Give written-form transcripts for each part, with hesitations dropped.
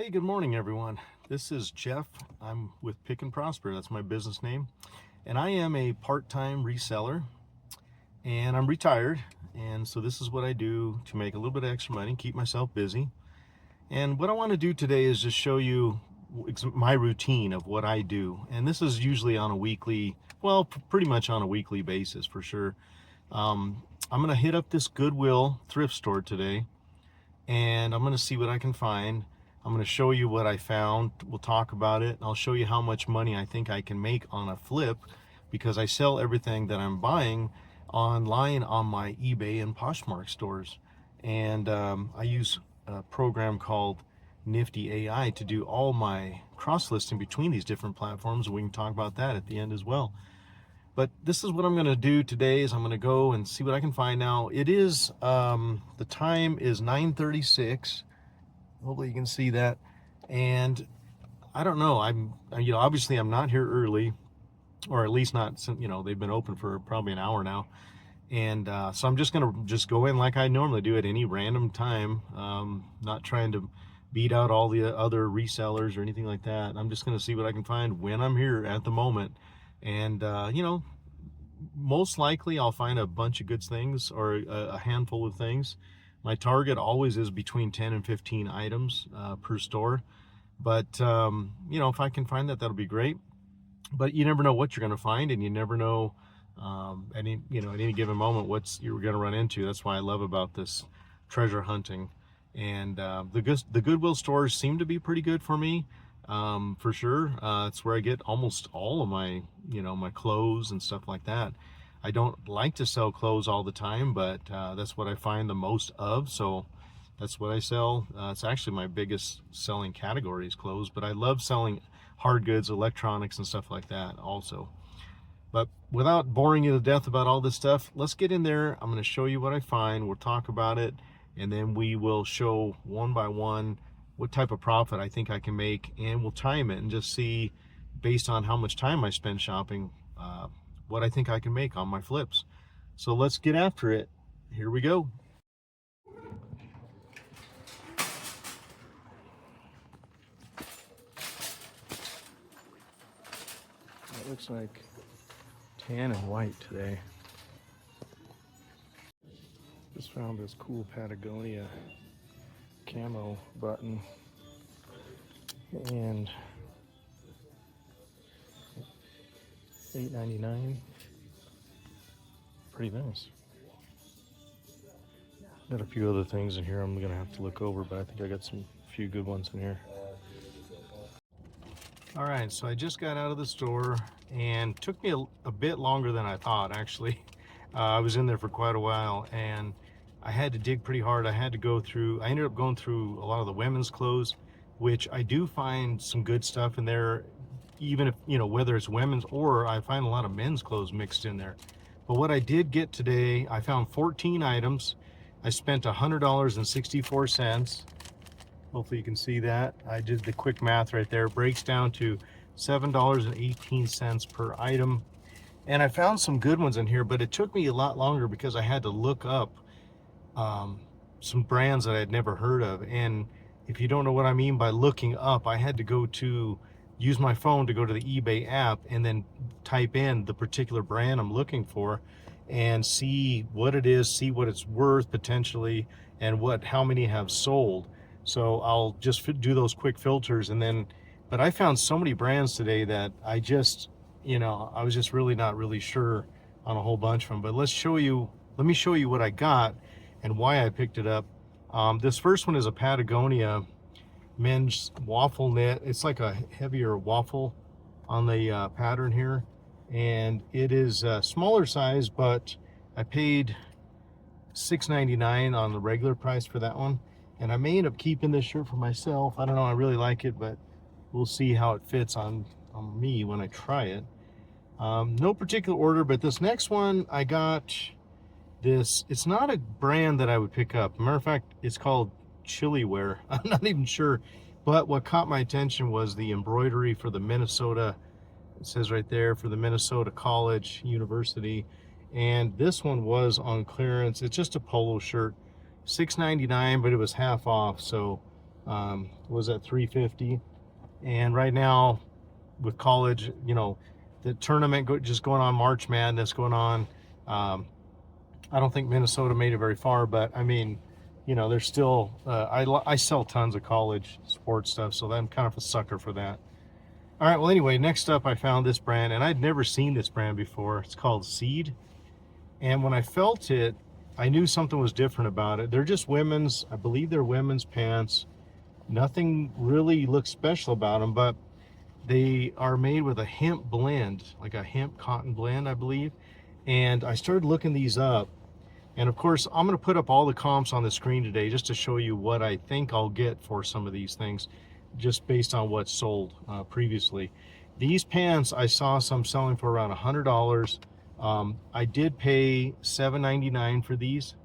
Hey, good morning, everyone. This is Jeff. I'm with PicknProsper. That's my business name. And I am a part-time reseller, and I'm retired. And so this is what I do to make a little bit of extra money, keep myself busy. And what I want to do today is just show you my routine of what I do. And this is usually on a weekly, well, pretty much on a weekly basis for sure. I'm going to hit up this Goodwill thrift store today, and I'm going to see what I can find. I'm going to show you what I found. We'll talk about it. I'll show you how much money I think I can make on a flip, because I sell everything that I'm buying online on my eBay and Poshmark stores. And I use a program called Nifty AI to do all my cross-listing between these different platforms. We can talk about that at the end as well. But this is what I'm going to do today. Is I'm going to go and see what I can find. Now it is the time is 9:36. Hopefully you can see that. And I don't know, obviously I'm not here early, or at least not, they've been open for probably an hour now. And so I'm just gonna go in like I normally do at any random time, not trying to beat out all the other resellers or anything like that. I'm just gonna see what I can find when I'm here at the moment. And most likely I'll find a bunch of good things, or a handful of things. My target always is between 10 and 15 items per store. But, if I can find that, that'll be great. But you never know what you're going to find, and you never know at any given moment what you're going to run into. That's why I love about this treasure hunting. And the Goodwill stores seem to be pretty good for me, for sure. It's where I get almost all of my, my clothes and stuff like that. I don't like to sell clothes all the time, but that's what I find the most of, so that's what I sell. It's actually my biggest selling category is clothes, but I love selling hard goods, electronics, and stuff like that also. But without boring you to death about all this stuff, let's get in there. I'm going to show you what I find. We'll talk about it, and then we will show one by one what type of profit I think I can make, and we'll time it and just see, based on how much time I spend shopping, what I think I can make on my flips. So let's get after it. Here we go. It looks like tan and white today. Just found this cool Patagonia camo button, and $8.99. Pretty nice. Got a few other things in here I'm gonna have to look over, but I think I got a few good ones in here. All right, so I just got out of the store, and took me a bit longer than I thought, actually. I was in there for quite a while, and I had to dig pretty hard. I ended up going through a lot of the women's clothes, which I do find some good stuff in there, even if, whether it's women's, or I find a lot of men's clothes mixed in there. But what I did get today, I found 14 items. I spent $100.64. Hopefully you can see that. I did the quick math right there. It breaks down to $7.18 per item. And I found some good ones in here, but it took me a lot longer because I had to look up some brands that I had never heard of. And if you don't know what I mean by looking up, I had to use my phone to go to the eBay app and then type in the particular brand I'm looking for and see what it is, see what it's worth potentially, and how many have sold. So I'll just do those quick filters, and then, but I found so many brands today that I just, I was just really not really sure on a whole bunch of them. But let me show you what I got and why I picked it up. This first one is a Patagonia men's waffle knit. It's like a heavier waffle on the pattern here, and it is a smaller size, but I paid $6.99 on the regular price for that one. And I may end up keeping this shirt for myself. I don't know, I really like it, but we'll see how it fits on me when I try it. No particular order, but this next one I got this. It's not a brand that I would pick up. Matter of fact, it's called Chiliware. I'm not even sure, but what caught my attention was the embroidery for the Minnesota. It says right there, for the Minnesota College University, and this one was on clearance. It's just a polo shirt, $6.99, but it was half off, so Was at $350. And right now with college, you know, the tournament just going on, March Madness going on. I don't think Minnesota made it very far, but I mean, you know, there's still, I sell tons of college sports stuff, so I'm kind of a sucker for that. All right, well, anyway, next up I found this brand, and I'd never seen this brand before. It's called Seed. And when I felt it, I knew something was different about it. They're just women's, I believe they're women's pants. Nothing really looks special about them, but they are made with a hemp blend, like a hemp cotton blend, I believe. And I started looking these up. And of course, I'm going to put up all the comps on the screen today just to show you what I think I'll get for some of these things, just based on what's sold previously. These pants, I saw some selling for around $100. I did pay $7.99 for these.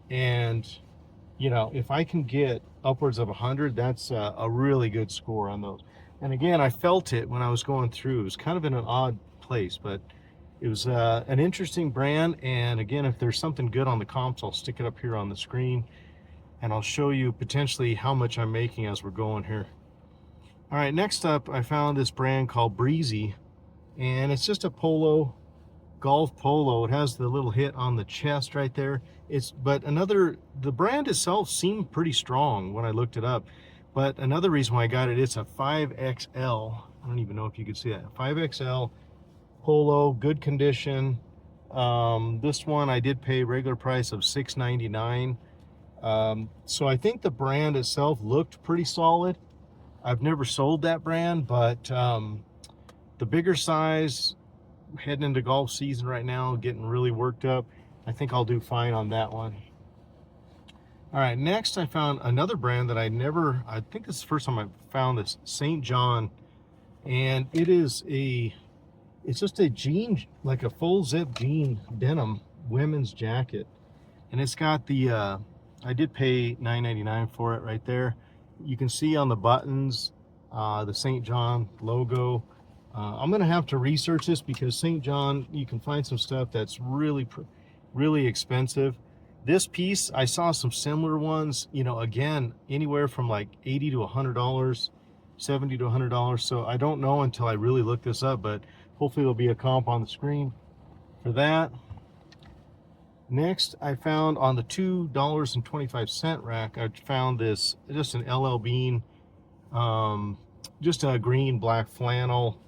And, you know, if I can get upwards of 100, that's a really good score on those. And again, I felt it when I was going through. It was kind of in an odd place, but it was an interesting brand. And again, if there's something good on the comps, I'll stick it up here on the screen and I'll show you potentially how much I'm making as we're going here. All right, next up, I found this brand called Breezy, and it's just a polo, golf polo. It has the little hit on the chest right there. The brand itself seemed pretty strong when I looked it up. But another reason why I got it, it's a 5XL. I don't even know if you could see that. 5XL polo, good condition. This one I did pay regular price of $6.99. So I think the brand itself looked pretty solid. I've never sold that brand, but the bigger size, heading into golf season right now, getting really worked up, I think I'll do fine on that one. All right, next I found another brand that I think this is the first time I've found this, St. John. And it's just a jean, like a full zip jean denim women's jacket. And it's got the, I did pay $9.99 for it right there. You can see on the buttons, the St. John logo. I'm gonna have to research this because St. John, you can find some stuff that's really expensive. This piece, I saw some similar ones, you know, again, anywhere from like $80 to $100, $70 to $100. So I don't know until I really look this up, but hopefully there'll be a comp on the screen for that. Next, I found on the $2.25 rack, I found this, just an LL Bean, just a green black flannel.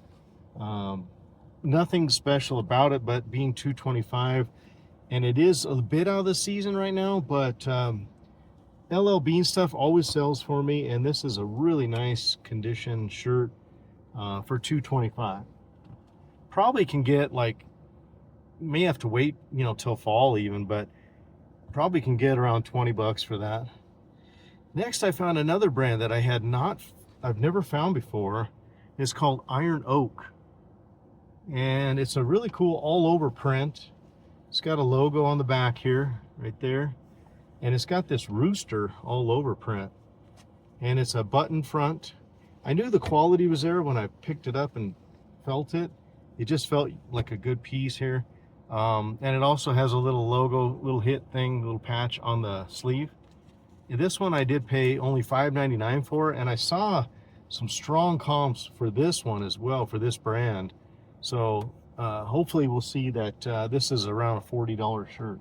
Nothing special about it, but being $2.25. And it is a bit out of the season right now, but LL Bean stuff always sells for me, and this is a really nice condition shirt for $2.25. Probably can get, like, may have to wait, you know, till fall even, but probably can get around 20 bucks for that. Next, I found another brand that I've never found before. It's called Iron Oak, and it's a really cool all over print. It's got a logo on the back here, right there. And it's got this rooster all over print. And it's a button front. I knew the quality was there when I picked it up and felt it. It just felt like a good piece here. And it also has a little logo, little hit thing, little patch on the sleeve. And this one I did pay only $5.99 for, and I saw some strong comps for this one as well, for this brand. So hopefully we'll see that this is around a $40 shirt.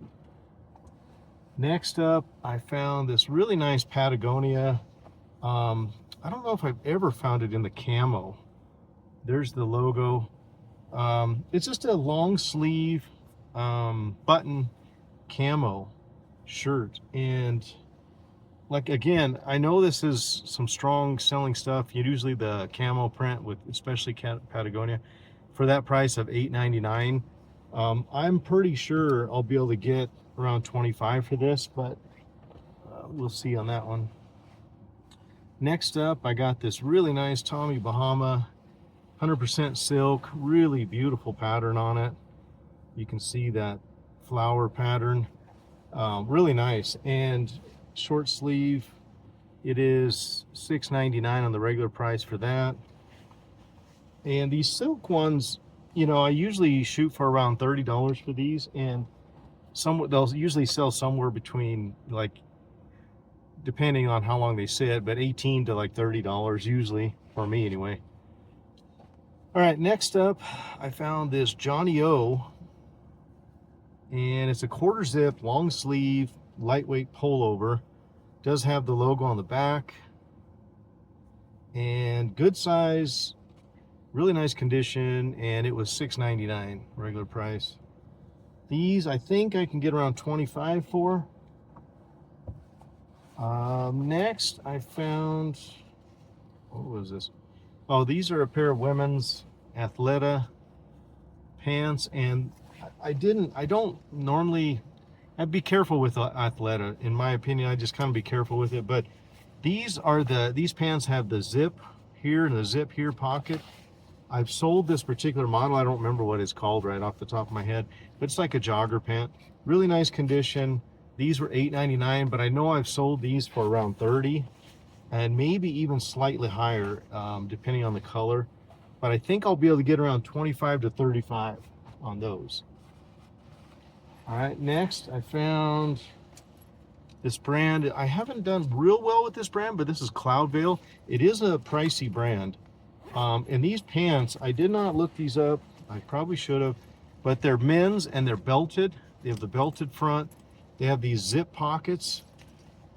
Next up, I found this really nice Patagonia. I don't know if I've ever found it in the camo. There's the logo. It's just a long sleeve button camo shirt. And like, again, I know this is some strong selling stuff. Usually the camo print, with especially Patagonia, for that price of $8.99, I'm pretty sure I'll be able to get around 25 for this, but we'll see on that one. Next up, I got this really nice Tommy Bahama, 100% silk, really beautiful pattern on it. You can see that flower pattern, really nice. And short sleeve, it is $6.99 on the regular price for that. And these silk ones, you know, I usually shoot for around $30 for these, and they'll usually sell somewhere between like depending on how long they sit, but $18 to like $30 usually, for me anyway. All right, next up, I found this Johnny O, and it's a quarter zip, long sleeve, lightweight pullover. Does have the logo on the back, and good size, really nice condition, and it was $6.99 regular price. These I think I can get around $25 for. Next I found, what was this? Oh, these are a pair of women's Athleta pants, and I don't normally, I'd be careful with Athleta. In my opinion, I just kind of be careful with it, but these pants have the zip here and the zip here pocket. I've sold this particular model. I don't remember what it's called right off the top of my head, but it's like a jogger pant. Really nice condition. These were $8.99, but I know I've sold these for around $30, and maybe even slightly higher, depending on the color. But I think I'll be able to get around $25 to $35 on those. All right, next I found this brand. I haven't done real well with this brand, but this is Cloudveil. It is a pricey brand. And these pants, I did not look these up. I probably should have, but they're men's and they're belted. They have the belted front. They have these zip pockets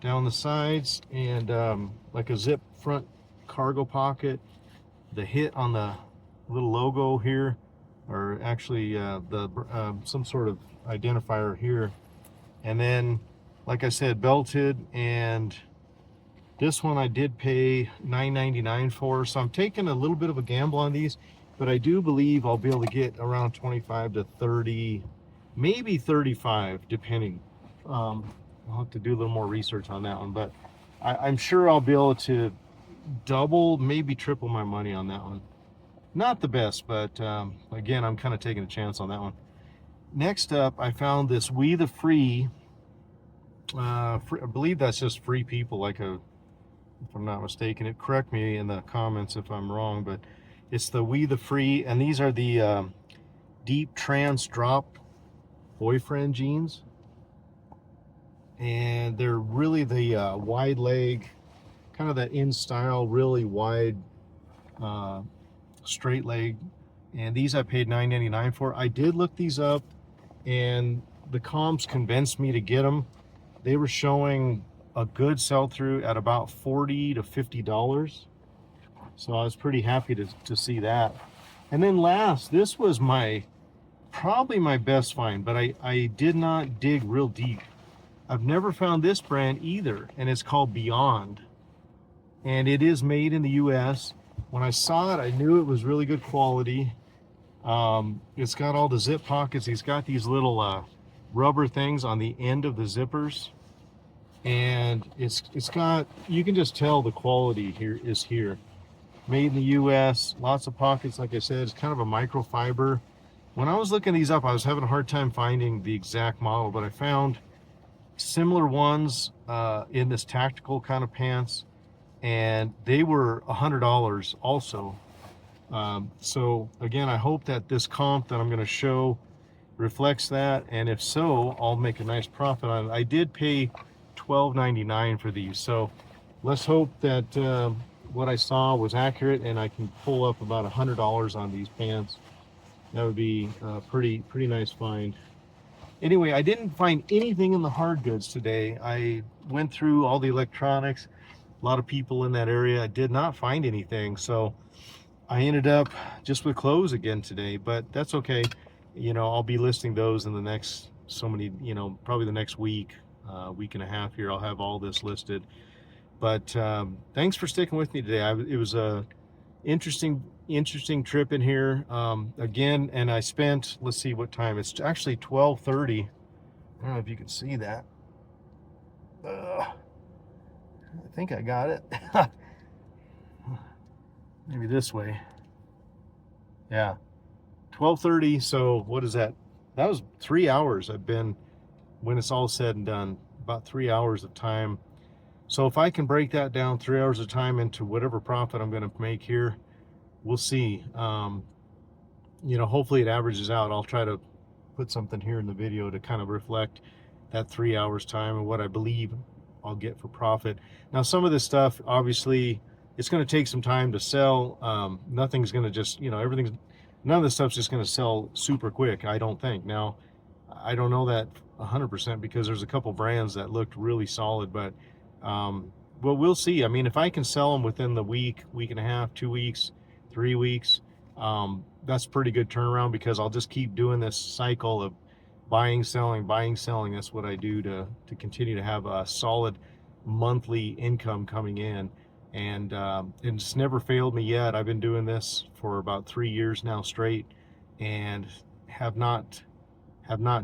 down the sides, and like a zip front cargo pocket. The hit on the little logo here, or actually some sort of identifier here. And then, like I said, belted. And this one I did pay $9.99 for, so I'm taking a little bit of a gamble on these, but I do believe I'll be able to get around 25 to 30, maybe 35, depending. I'll have to do a little more research on that one, but I'm sure I'll be able to double, maybe triple my money on that one. Not the best, but again, I'm kind of taking a chance on that one. Next up, I found this We the Free. I believe that's just Free People, like a, if I'm not mistaken. It correct me in the comments if I'm wrong, but it's the We the Free, and these are the deep trans drop boyfriend jeans, and they're really the wide leg, kind of that in style, really wide straight leg. And these I paid $9.99 for. I did look these up, and the comps convinced me to get them. They were showing a good sell-through at about $40 to $50, so I was pretty happy to see that. And then last, this was probably my best find, but I did not dig real deep. I've never found this brand either, and it's called Beyond, and it is made in the US. When I saw it, I knew it was really good quality. It's got all the zip pockets. It's got these little rubber things on the end of the zippers, and it's got, you can just tell the quality here is here. Made in the US, lots of pockets. Like I said, it's kind of a microfiber. When I was looking these up, I was having a hard time finding the exact model, but I found similar ones in this tactical kind of pants, and they were $100 also. So again, I hope that this comp that I'm going to show reflects that, and if so, I'll make a nice profit on it. I did pay $12.99 for these, so let's hope that what I saw was accurate and I can pull up about $100 on these pants. That would be a pretty nice find. Anyway, I didn't find anything in the hard goods today. I went through all the electronics, a lot of people in that area. I did not find anything, so I ended up just with clothes again today, but that's okay. You know, I'll be listing those in the next probably the next week, week and a half here. I'll have all this listed. But thanks for sticking with me today. It was a interesting trip in here again, and I spent, let's see what time, it's actually 12:30. I don't know if you can see that. I think I got it. Maybe this way. Yeah, 12:30. So what is that? That was 3 hours I've been, when it's all said and done, about 3 hours of time. So if I can break that down, 3 hours of time, into whatever profit I'm going to make here, we'll see. Hopefully it averages out. I'll try to put something here in the video to kind of reflect that 3 hours time and what I believe I'll get for profit. Now, some of this stuff, obviously, it's going to take some time to sell. Nothing's going to just, you know, none of this stuff's just going to sell super quick, I don't think. Now, I don't know that 100% because there's a couple brands that looked really solid, but well, we'll see. I mean, if I can sell them within the week and a half, 2 weeks, 3 weeks, that's pretty good turnaround, because I'll just keep doing this cycle of buying, selling, buying, selling. That's what I do to continue to have a solid monthly income coming in. And it's never failed me yet. I've been doing this for about 3 years now straight, and have not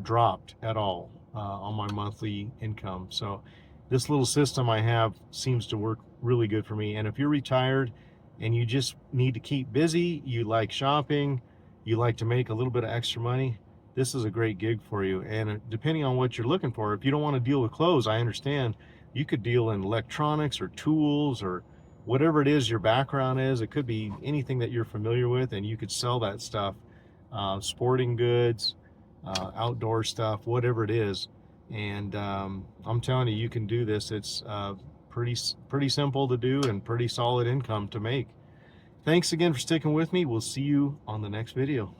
dropped at all on my monthly income. So this little system I have seems to work really good for me. And if you're retired and you just need to keep busy, you like shopping, you like to make a little bit of extra money, this is a great gig for you. And depending on what you're looking for, if you don't want to deal with clothes, I understand. You could deal in electronics or tools or whatever it is your background is. It could be anything that you're familiar with, and you could sell that stuff. Sporting goods, outdoor stuff, whatever it is. And I'm telling you, you can do this. It's pretty simple to do and pretty solid income to make. Thanks again for sticking with me. We'll see you on the next video.